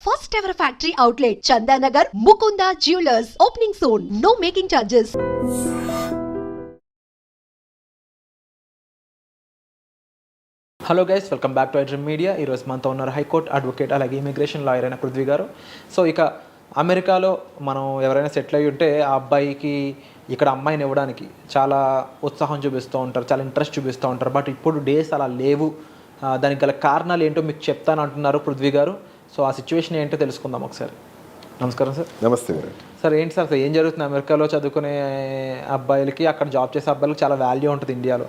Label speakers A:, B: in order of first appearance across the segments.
A: First ever factory outlet, Chandanagar, Mukunda Jewelers. Opening soon. No making charges.
B: Hello guys, welcome back to iDream media. ఈరోజు మనతో ఉన్నారు high court advocate అలాగే immigration lawyer అయిన పృథ్వీ గారు. So ఇక అమెరికాలో మనం ఎవరైనా సెటిల్ అయ్యి ఉంటే ఆ అబ్బాయికి ఇక్కడ అమ్మాయిని ఇవ్వడానికి చాలా ఉత్సాహం చూపిస్తూ ఉంటారు, చాలా ఇంట్రెస్ట్ చూపిస్తూ ఉంటారు. బట్ ఇప్పుడు డేస్ అలా లేవు. దానికి గల కారణాలు ఏంటో మీకు చెప్తాను అంటున్నారు పృథ్వీ గారు. సో ఆ సిచ్యువేషన్ ఏంటో తెలుసుకుందాం ఒకసారి. నమస్కారం సార్.
C: నమస్తే
B: సార్. ఏంటి సార్ ఏం జరుగుతుంది? అమెరికాలో చదువుకునే అబ్బాయిలకి, అక్కడ జాబ్ చేసే అబ్బాయిలకి చాలా వాల్యూ ఉంటుంది ఇండియాలో.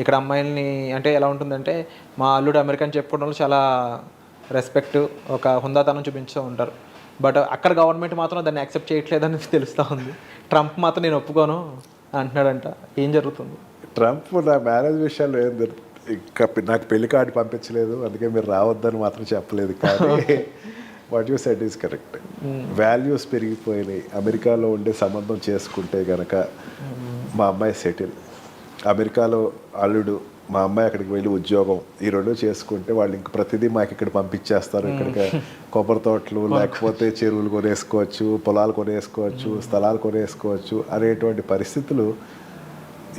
B: ఇక్కడ అమ్మాయిల్ని అంటే ఎలా ఉంటుందంటే, మా అల్లుడు అమెరికన్ చెప్పుకోవడంలో చాలా రెస్పెక్ట్, ఒక హుందాతనం చూపించుతూ ఉంటారు. బట్ అక్కడ గవర్నమెంట్ మాత్రం దాన్ని యాక్సెప్ట్ చేయట్లేదని తెలుస్తూ ఉంది. ట్రంప్ మాత్రం నేను ఒప్పుకోను అంటున్నాడంట. ఏం జరుగుతుంది?
C: ట్రంప్ నా మ్యారేజ్ విషయాల్లో ఏం ఇంకా నాకు పెళ్లి కార్డు పంపించలేదు, అందుకే మీరు రావద్దని మాత్రం చెప్పలేదు. కానీ what you said is correct. Values పెరిగిపోయినాయి. అమెరికాలో ఉండే సంబంధం చేసుకుంటే కనుక మా అమ్మాయి సెటిల్, అమెరికాలో అల్లుడు, మా అమ్మాయి అక్కడికి వెళ్ళి ఉద్యోగం, ఈ రెండు చేసుకుంటే వాళ్ళు ఇంక ప్రతిదీ మాకు ఇక్కడ పంపించేస్తారు. ఇక్కడికి కొబ్బరి తోటలు లేకపోతే చెరువులు కొనేసుకోవచ్చు, పొలాలు కొనేసుకోవచ్చు, స్థలాలు కొనేసుకోవచ్చు అనేటువంటి పరిస్థితులు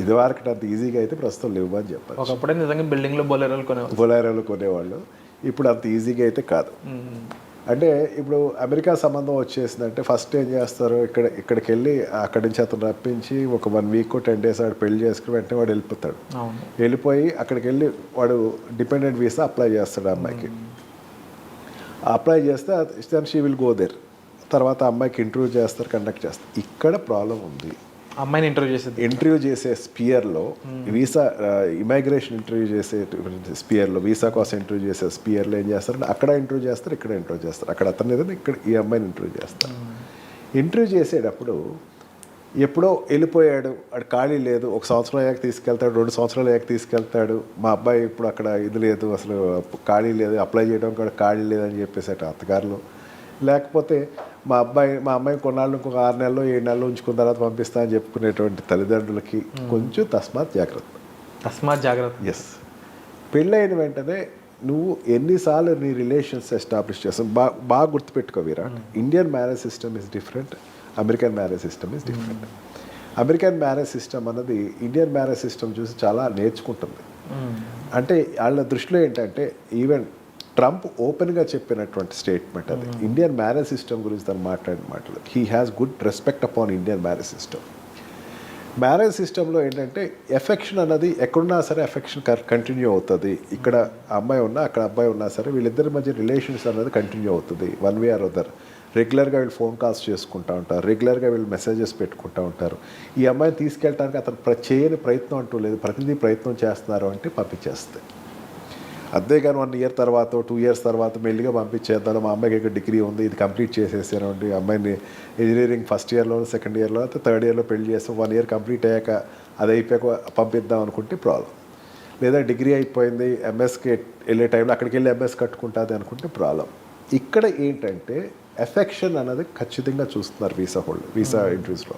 C: ఇదివరకు అంత ఈజీగా అయితే ప్రస్తుతం లేవు అని చెప్పారు.
B: ఒకప్పుడే నిజంగా బిల్డింగ్లో
C: బొలేరోలు కొనేవాళ్ళు, ఇప్పుడు అంత ఈజీగా అయితే కాదు. అంటే ఇప్పుడు అమెరికా సంబంధం వచ్చేసిందంటే ఫస్ట్ ఏం చేస్తారు, ఇక్కడికి వెళ్ళి అక్కడి నుంచి అతను రప్పించి ఒక 1 వీక్ 10 days ఆడు పెళ్లి చేసుకుని వెంటనే వాడు వెళ్ళిపోతాడు. వెళ్ళిపోయి అక్కడికి వెళ్ళి వాడు డిపెండెంట్ వీసా అప్లై చేస్తాడు అమ్మాయికి. అప్లై చేస్తే then she will go there. తర్వాత అమ్మాయికి ఇంటర్వ్యూ చేస్తారు, కండక్ట్ చేస్తారు. ఇక్కడ ప్రాబ్లం ఉంది.
B: అమ్మాయిని ఇంటర్వ్యూ చేసే
C: స్పియర్లో, వీసా ఇమిగ్రేషన్ ఇంటర్వ్యూ చేసే స్పియర్లో, వీసా కోసం ఇంటర్వ్యూ చేసే స్పియర్లో ఏం చేస్తారంటే అక్కడ ఇంటర్వ్యూ చేస్తారు, ఇక్కడ ఇంటర్వ్యూ చేస్తారు. అక్కడ అతను ఏదైనా ఇక్కడ ఈ అమ్మాయిని ఇంటర్వ్యూ చేస్తారు. ఇంటర్వ్యూ చేసేటప్పుడు ఎప్పుడో వెళ్ళిపోయాడు, వాడు ఖాళీ లేదు, 1 సంవత్సరం అయ్యాక తీసుకెళ్తాడు, 2 సంవత్సరాలు అయ్యాక తీసుకెళ్తాడు. మా అబ్బాయి ఇప్పుడు అక్కడ ఇది లేదు, అసలు ఖాళీ లేదు, అప్లై చేయడం కూడా ఖాళీ లేదని చెప్పేసి అత్తగారులు. లేకపోతే మా అమ్మాయి కొన్నాళ్ళు ఇంకొక 6 నెలలు 7 నెలలు ఉంచుకున్న తర్వాత పంపిస్తా అని చెప్పుకునేటువంటి తల్లిదండ్రులకి కొంచెం తస్మాత్ జాగ్రత్త. ఎస్, పెళ్ళైన వెంటనే నువ్వు ఎన్నిసార్లు నీ రిలేషన్స్ ఎస్టాబ్లిష్ చేస్తావు. బాగా గుర్తుపెట్టుకో Virat, Indian marriage system is different, American marriage system is different. American marriage system అన్నది ఇండియన్ మ్యారేజ్ సిస్టమ్ చూసి చాలా నేర్చుకుంటుంది. అంటే వాళ్ళ దృష్టిలో ఏంటంటే, ఈవెన్ ట్రంప్ ఓపెన్గా చెప్పినటువంటి స్టేట్మెంట్ అది. ఇండియన్ మ్యారేజ్ సిస్టమ్ గురించి తను మాట్లాడిన మాటలు, he has good respect upon Indian marriage system. Marriage సిస్టంలో ఏంటంటే ఎఫెక్షన్ అన్నది ఎక్కడున్నా సరే ఎఫెక్షన్ కంటిన్యూ అవుతుంది. ఇక్కడ అమ్మాయి ఉన్నా అక్కడ అబ్బాయి ఉన్నా సరే వీళ్ళిద్దరి మధ్య రిలేషన్స్ అన్నది కంటిన్యూ అవుతుంది, వన్ వే ఆర్ అదర్. రెగ్యులర్గా వీళ్ళు ఫోన్ కాల్స్ చేసుకుంటూ ఉంటారు, రెగ్యులర్గా వీళ్ళు మెసేజెస్ పెట్టుకుంటూ ఉంటారు. ఈ అమ్మాయిని తీసుకెళ్ళడానికి అతను చేయని ప్రయత్నం అంటూ లేదు, ప్రతిదీ ప్రయత్నం చేస్తున్నారు అంటే పంపించేస్తాయి. అంతేగాని 1 year తర్వాత 2 years తర్వాత మెల్లిగా పంపించేద్దాం, మా అమ్మాయికి ఇక్కడ డిగ్రీ ఉంది, ఇది కంప్లీట్ చేసేసానండి, అమ్మాయిని ఇంజనీరింగ్ ఫస్ట్ ఇయర్లో 2nd yearలో అయితే 3rd yearలో పెళ్లి చేస్తాం, 1 year కంప్లీట్ అయ్యాక అది అయిపోయాక పంపిద్దాం అనుకుంటే ప్రాబ్లం. లేదా డిగ్రీ అయిపోయింది, ఎంఎస్కి వెళ్ళే టైంలో అక్కడికి వెళ్ళి ఎంఎస్ కట్టుకుంటుంది అనుకుంటే ప్రాబ్లం. ఇక్కడ ఏంటంటే ఎఫెక్షన్ అనేది ఖచ్చితంగా చూస్తున్నారు వీసా ఇంటర్వ్యూస్లో.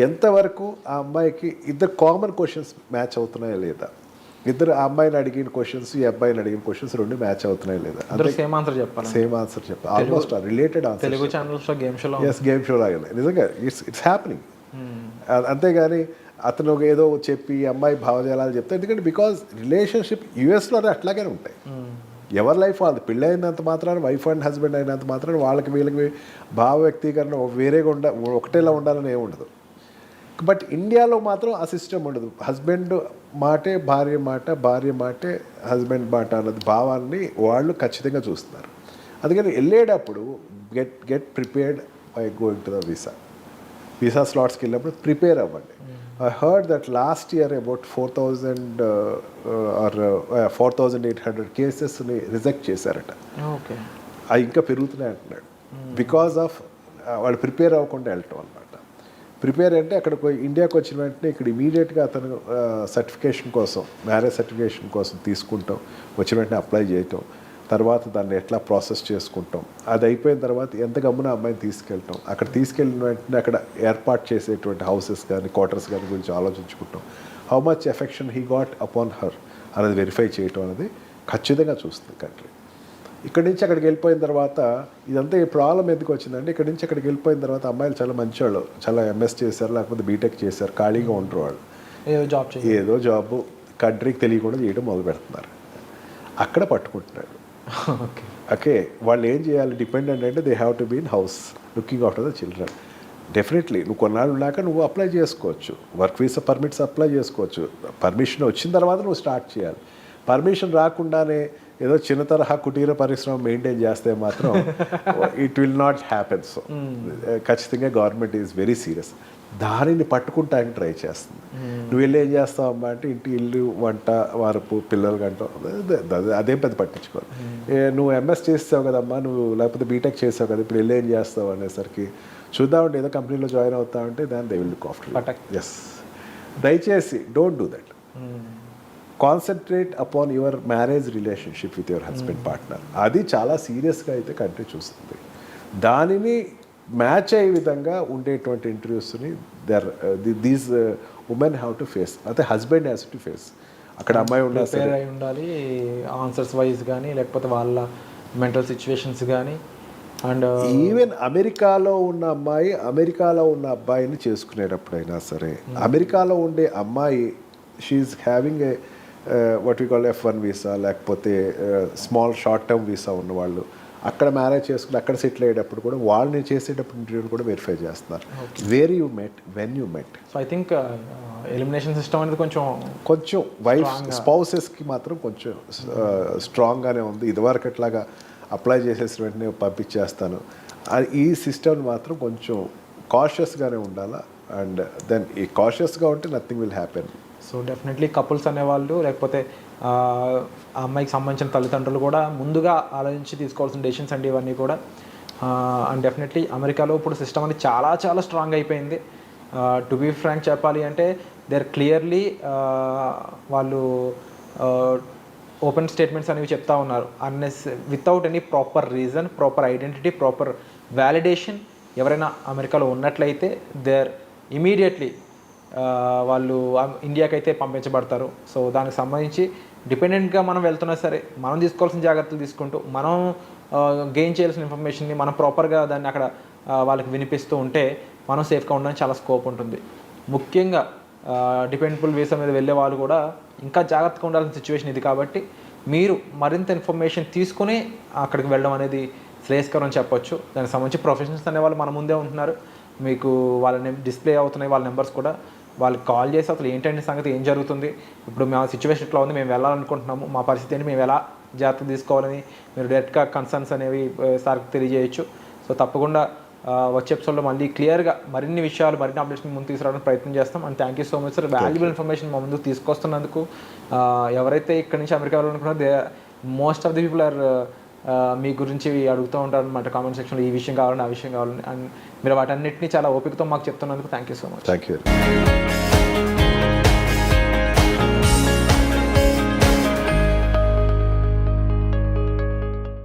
C: ఎంతవరకు ఆ అమ్మాయికి ఇద్దరు కామన్ క్వశ్చన్స్ మ్యాచ్ అవుతున్నాయా లేదా, ఇద్దరు ఆ అమ్మాయిని అడిగిన క్వశ్చన్స్ ఈ అబ్బాయిని అడిగిన క్వశ్చన్స్ 2 మ్యాచ్ అవుతున్నాయి లేదా,
B: సేమ్ ఆన్సర్ చెప్పాలి.
C: Almost related answer.
B: తెలుగు ఛానల్స్లో
C: గేమ్ షో లాగానే నిజంగా ఇట్స్ హ్యాపెనింగ్. అంతేగాని అతను ఏదో చెప్పి అమ్మాయి భావజాలాలు చెప్తే, ఎందుకంటే బికాజ్ రిలేషన్షిప్ యూఎస్లోనే అట్లాగే ఉంటాయి. ఎవరి లైఫ్ వాళ్ళది. పెళ్ళి అయినంత మాత్రాన, వైఫ్ అండ్ హస్బెండ్ అయినంత మాత్రాన వాళ్ళకి వీళ్ళకి భావ వ్యక్తీకరణ వేరేగా ఒకటేలా ఉండాలని ఏమి ఉండదు. బట్ ఇండియాలో మాత్రం ఆ సిస్టమ్ ఉండదు. హస్బెండ్ మాటే భార్య మాట, భార్య మాటే హస్బెండ్ మాట అన్నది భావాన్ని వాళ్ళు ఖచ్చితంగా చూస్తున్నారు. అందుకని వెళ్ళేటప్పుడు get prepared by going to the visa స్లాట్స్కి వెళ్ళినప్పుడు ప్రిపేర్ అవ్వండి. I heard that last year about 4,800 కేసెస్ని రిజెక్ట్ చేశారట. అవి ఇంకా పెరుగుతున్నాయి అంటున్నాడు. బికాజ్ ఆఫ్ వాళ్ళు ప్రిపేర్ అవ్వకుండా వెళ్ళటం అన్నమాట. ప్రిపేర్ అంటే అక్కడికి ఇండియాకి వచ్చిన వెంటనే ఇక్కడ ఇమీడియట్గా అతను సర్టిఫికేషన్ కోసం, మ్యారేజ్ సర్టిఫికేషన్ కోసం తీసుకుంటాం, వచ్చిన వెంటనే అప్లై చేయటం, తర్వాత దాన్ని ఎట్లా ప్రాసెస్ చేసుకుంటాం, అది అయిపోయిన తర్వాత ఎంత గమ్మున అమ్మాయిని తీసుకెళ్ళటం, అక్కడ తీసుకెళ్ళిన వెంటనే అక్కడ ఏర్పాటు చేసేటువంటి హౌసెస్ కానీ క్వార్టర్స్ కానీ గురించి ఆలోచించుకుంటాం, how much affection he got upon her అనేది వెరిఫై చేయటం అనేది ఖచ్చితంగా చూస్తుంది కంట్రీ. ఇక్కడి నుంచి అక్కడికి వెళ్ళిపోయిన తర్వాత ఇదంతా ఈ ప్రాబ్లం ఎందుకు వచ్చిందంటే ఇక్కడి నుంచి అక్కడికి వెళ్ళిపోయిన తర్వాత అమ్మాయిలు చాలా మంచివాళ్ళు, చాలా ఎంఎస్ చేశారు, లేకపోతే బీటెక్ చేశారు, ఖాళీగా ఉంటారు వాళ్ళు. ఏదో జాబ్ కంట్రీకి తెలియకుండా చేయడం మొదలు పెడుతున్నారు. అక్కడ పట్టుకుంటున్నాడు. ఓకే, వాళ్ళు ఏం చేయాలి? డిపెండెంట్ అంటే they have to be in house looking after the children. Definitely నువ్వు కొన్నాళ్ళు ఉన్నాక నువ్వు అప్లై చేసుకోవచ్చు, వర్క్ వీసా పర్మిట్స్ అప్లై చేసుకోవచ్చు. పర్మిషన్ వచ్చిన తర్వాత నువ్వు స్టార్ట్ చేయాలి. పర్మిషన్ రాకుండానే ఏదో చిన్న తరహా కుటీర పరిశ్రమ మెయింటైన్ చేస్తే మాత్రం it will not happen. So ఖచ్చితంగా గవర్నమెంట్ ఈజ్ వెరీ సీరియస్. దానిని పట్టుకుంటానికి ట్రై చేస్తుంది. నువ్వు వెళ్ళి ఏం చేస్తావు అమ్మా అంటే ఇంటి ఇల్లు వంట వారపు పిల్లలు గంట అదేం పెద్ద పట్టించుకోవాలి. నువ్వు ఎంఎస్ చేస్తావు కదమ్మా, నువ్వు లేకపోతే బీటెక్ చేసావు కదా, ఇప్పుడు వెళ్ళి ఏం చేస్తావు అనేసరికి చూద్దామంటే ఏదో కంపెనీలో జాయిన్ అవుతామంటే దాని they will look after. Yes, దయచేసి don't do that. Concentrate upon your marriage relationship with your husband partner. అది చాలా సీరియస్గా అయితే కంట్రీ చూస్తుంది. దానిని మ్యాచ్ అయ్యే విధంగా ఉండేటువంటి ఇంటర్వ్యూస్ని these women have to face, అయితే హస్బెండ్ హ్యాస్ టు ఫేస్. అక్కడ అమ్మాయి
B: ఉండాలి ఆన్సర్స్ వైజ్ కానీ లేకపోతే వాళ్ళ మెంటల్ సిచ్యువేషన్స్ కానీ. అండ్
C: ఈవెన్ అమెరికాలో ఉన్న అమ్మాయి అమెరికాలో ఉన్న అబ్బాయిని చేసుకునేటప్పుడైనా సరే, అమెరికాలో ఉండే అమ్మాయి she is having a what we call F1 visa లేకపోతే స్మాల్ షార్ట్ టర్మ్ వీసా ఉన్నవాళ్ళు అక్కడ మ్యారేజ్ చేసుకుని అక్కడ సెటిల్ అయ్యేటప్పుడు కూడా వాళ్ళని చేసేటప్పుడు ఇంటర్వ్యూని కూడా వెరిఫై చేస్తున్నారు. Where you met, when you met.
B: So I think elimination system అనేది కొంచెం
C: వైఫ్ స్పౌసెస్కి మాత్రం కొంచెం స్ట్రాంగ్గానే ఉంది. ఇదివరకు అట్లాగా అప్లై చేసేసి వెంటనే పంపించేస్తాను, ఈ సిస్టమ్ మాత్రం కొంచెం కాషియస్గానే ఉండాలా. అండ్ దెన్ ఈ కాషియస్గా ఉంటే nothing will happen.
B: So definitely couples అనేవాళ్ళు లేకపోతే ఆ అమ్మాయికి సంబంధించిన తల్లిదండ్రులు కూడా ముందుగా ఆలోచించి తీసుకోవాల్సిన డెసిషన్స్ అండి ఇవన్నీ కూడా. అండ్ డెఫినెట్లీ అమెరికాలో ఇప్పుడు సిస్టమ్ అనేది చాలా చాలా స్ట్రాంగ్ అయిపోయింది. టు బీ ఫ్రాంక్ చెప్పాలి అంటే దే ఆర్ క్లియర్లీ వాళ్ళు ఓపెన్ స్టేట్మెంట్స్ అనేవి చెప్తా ఉన్నారు. Without any proper reason, proper identity, proper validation ఎవరైనా అమెరికాలో ఉన్నట్లయితే దే ఆర్ ఇమీడియట్లీ వాళ్ళు ఇండియాకి అయితే పంపించబడతారు. సో దానికి సంబంధించి డిపెండెంట్గా మనం వెళ్తున్నా సరే మనం తీసుకోవాల్సిన జాగ్రత్తలు తీసుకుంటూ మనం గెయిన్ చేయాల్సిన ఇన్ఫర్మేషన్ని మనం ప్రాపర్గా దాన్ని అక్కడ వాళ్ళకి వినిపిస్తూ ఉంటే మనం సేఫ్గా ఉండడానికి చాలా స్కోప్ ఉంటుంది. ముఖ్యంగా డిపెండబుల్ వీసా మీద వెళ్ళే వాళ్ళు కూడా ఇంకా జాగ్రత్తగా ఉండాల్సిన సిచ్యువేషన్ ఇది. కాబట్టి మీరు మరింత ఇన్ఫర్మేషన్ తీసుకుని అక్కడికి వెళ్ళడం అనేది శ్రేయస్కరం అని చెప్పొచ్చు. దానికి సంబంధించి ప్రొఫెషనల్స్ అనేవాళ్ళు మన ముందే ఉంటున్నారు. మీకు వాళ్ళ డిస్ప్లే అవుతున్నాయి వాళ్ళ నెంబర్స్ కూడా. వాళ్ళకి కాల్ చేసి అసలు ఏంటంటే సంగతి, ఏం జరుగుతుంది, ఇప్పుడు మా సిచ్యువేషన్ ఇట్లా ఉంది, మేము వెళ్ళాలనుకుంటున్నాము, మా పరిస్థితి ఏంటి, మేము ఎలా జాగ్రత్త తీసుకోవాలని మీరు డైరెక్ట్గా కన్సర్న్స్ అనేవి సార్కి తెలియజేయచ్చు. సో తప్పకుండా వచ్చే ఎపిసోడ్లో మళ్ళీ క్లియర్గా మరిన్ని విషయాలు, మరిన్ని అప్డేట్స్ ముందు తీసుకురావడానికి ప్రయత్నం చేస్తాం. And thank you so much sir, valuable information మా ముందుకు తీసుకొస్తున్నందుకు. ఎవరైతే ఇక్కడ నుంచి అమెరికా వెళ్ళాలనుకున్నారో most of the people are మీ గురించి అడుగుతూ ఉంటారు అనమాట కామెంట్ సెక్షన్లో, ఈ విషయం కావాలని ఆ విషయం కావాలని. అండ్ మీరు వాటన్నిటిని చాలా ఓపికతో మాకు చెప్తున్నందుకు thank you so much.
C: Thank you.